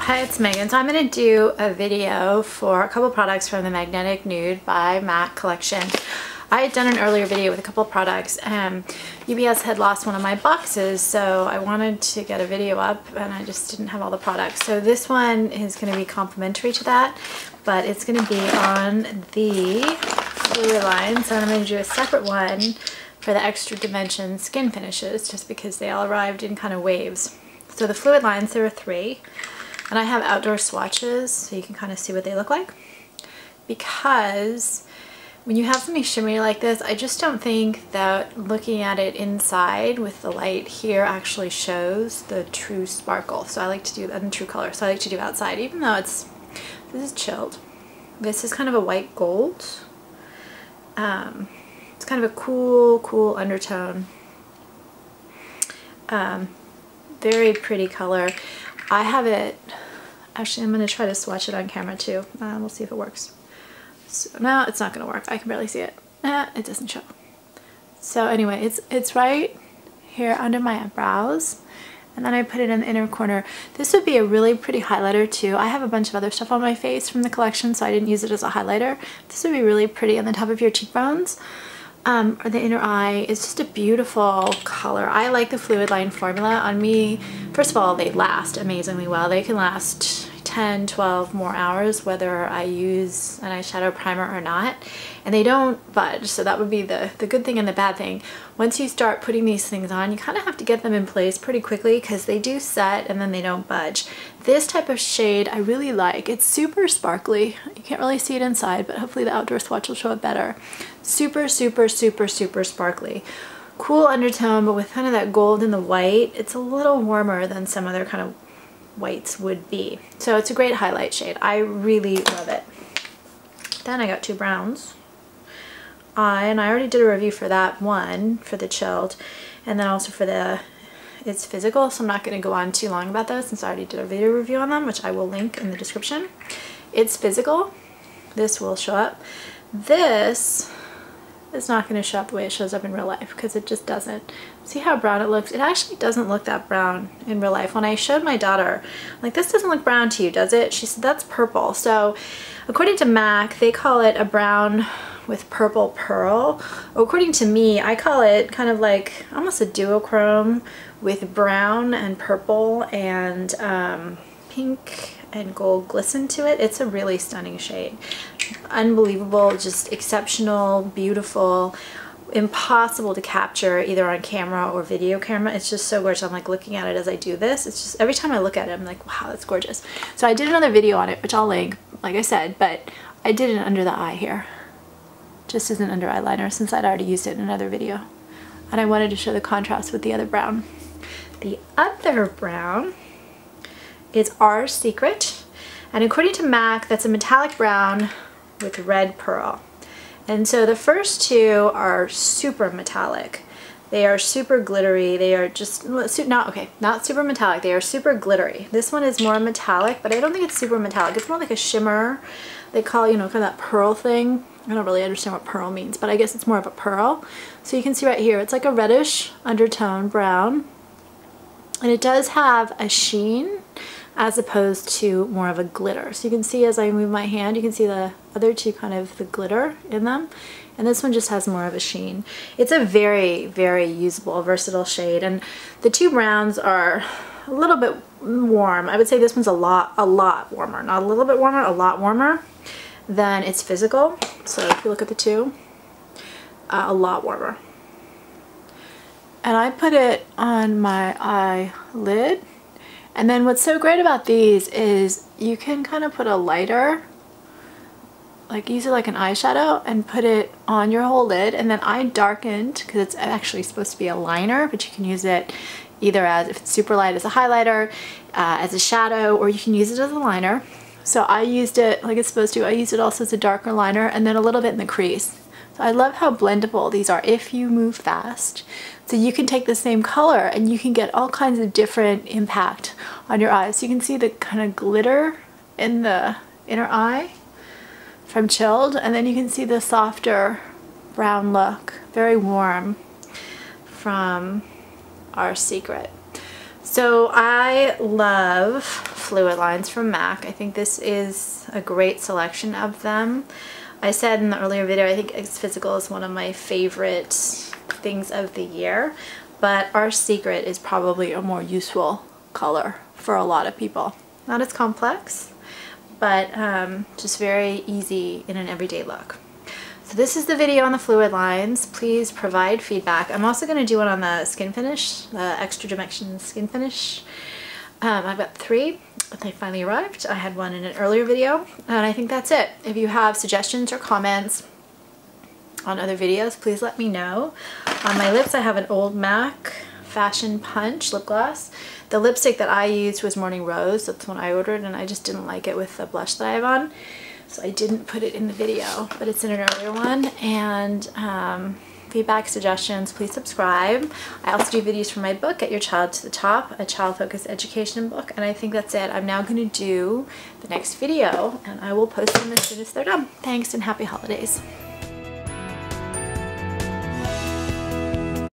Hi, it's Megan. So I'm going to do a video for a couple products from the Magnetic Nude by MAC collection. I had done an earlier video with a couple of products and UBS had lost one of my boxes, so I wanted to get a video up and I just didn't have all the products. So this one is going to be complimentary to that, but it's going to be on the Fluidline. So I'm going to do a separate one for the extra dimension skin finishes just because they all arrived in kind of waves. So the Fluidlines, there are 3. And I have outdoor swatches so you can kind of see what they look like. Because when you have something shimmery like this, I just don't think that looking at it inside with the light here actually shows the true sparkle. So I like to do that in true color. So I like to do outside, even though this is chilled. This is kind of a white gold. It's kind of a cool undertone. Very pretty color. I have it, actually I'm going to try to swatch it on camera too. We'll see if it works. So, no, it's not going to work. I can barely see it. It doesn't show. So anyway, it's right here under my brows. And then I put it in the inner corner. This would be a really pretty highlighter too. I have a bunch of other stuff on my face from the collection, so I didn't use it as a highlighter. This would be really pretty on the top of your cheekbones. Or the inner eye. It's just a beautiful color. I like the Fluidline formula. On me, first of all, they last amazingly well. They can last 10, 12 more hours whether I use an eyeshadow primer or not, and they don't budge. So that would be the good thing and the bad thing. Once you start putting these things on, you kind of have to get them in place pretty quickly because they do set and then they don't budge. This type of shade I really like. It's super sparkly. You can't really see it inside, but hopefully the outdoor swatch will show it better. Super sparkly. Cool undertone, but with kind of that gold and the white. It's a little warmer than some other kind of whites would be. So it's a great highlight shade. I really love it. Then I got 2 browns. And I already did a review for that one, for the chilled, and then also for the It's Physical, so I'm not going to go on too long about those since I already did a video review on them, which I will link in the description. It's Physical. This will show up. This is not going to show up the way it shows up in real life because it just doesn't. See how brown it looks? It actually doesn't look that brown in real life. When I showed my daughter, I'm like, this doesn't look brown to you, does it? She said, that's purple. So according to MAC, they call it a brown with purple pearl. According to me, I call it kind of like almost a duochrome with brown and purple and pink and gold glisten to it. It's a really stunning shade. Unbelievable, just exceptional, beautiful, impossible to capture either on camera or video camera. It's just so gorgeous. I'm like looking at it as I do this. It's just every time I look at it, I'm like, wow, that's gorgeous. So I did another video on it, which I'll link, like I said, but I did it under the eye here. Just as an under eyeliner since I'd already used it in another video. And I wanted to show the contrast with the other brown. The other brown is Our Secret. And according to MAC, that's a metallic brown with red pearl. And so the first 2 are super metallic. They are super glittery. They are just not super metallic. They are super glittery. This one is more metallic, but I don't think it's super metallic. It's more like a shimmer. They call, you know, kind of that pearl thing. I don't really understand what pearl means, but I guess it's more of a pearl. So you can see right here, it's like a reddish undertone brown. And it does have a sheen as opposed to more of a glitter. So you can see as I move my hand, you can see the other 2 kind of the glitter in them. And this one just has more of a sheen. It's a very usable, versatile shade. And the 2 browns are a little bit warm. I would say this one's a lot warmer. Not a little bit warmer, a lot warmer than It's Physical. So if you look at the 2, a lot warmer. And I put it on my eyelid. And then what's so great about these is you can kind of put a lighter, like use it like an eyeshadow and put it on your whole lid. And then I darkened, because it's actually supposed to be a liner, but you can use it either as, if it's super light, as a highlighter, as a shadow, or you can use it as a liner. So I used it like it's supposed to. I used it also as a darker liner and then a little bit in the crease. So I love how blendable these are if you move fast. So you can take the same color and you can get all kinds of different impact on your eyes. So you can see the kind of glitter in the inner eye from Chilled, and then you can see the softer brown look, very warm, from Our Secret. So I love Fluidlines from MAC. I think this is a great selection of them. I said in the earlier video, I think It's Physical is one of my favorite things of the year, but Our Secret is probably a more useful color for a lot of people. Not as complex, but just very easy in an everyday look. So this is the video on the Fluidlines. Please provide feedback. I'm also going to do one on the skin finish, the Extra Dimension skin finish. I've got 3. They finally arrived. I had one in an earlier video, and I think that's it. If you have suggestions or comments on other videos, please let me know. On my lips, I have an old MAC Fashion Punch lip gloss. The lipstick that I used was Morning Rose. That's one I ordered, and I just didn't like it with the blush that I have on, so I didn't put it in the video, but it's in an earlier one. And feedback, suggestions, please subscribe. I also do videos for my book, Get Your Child to the Top, a child-focused education book, and I think that's it. I'm now going to do the next video, and I will post them as soon as they're done. Thanks, and happy holidays.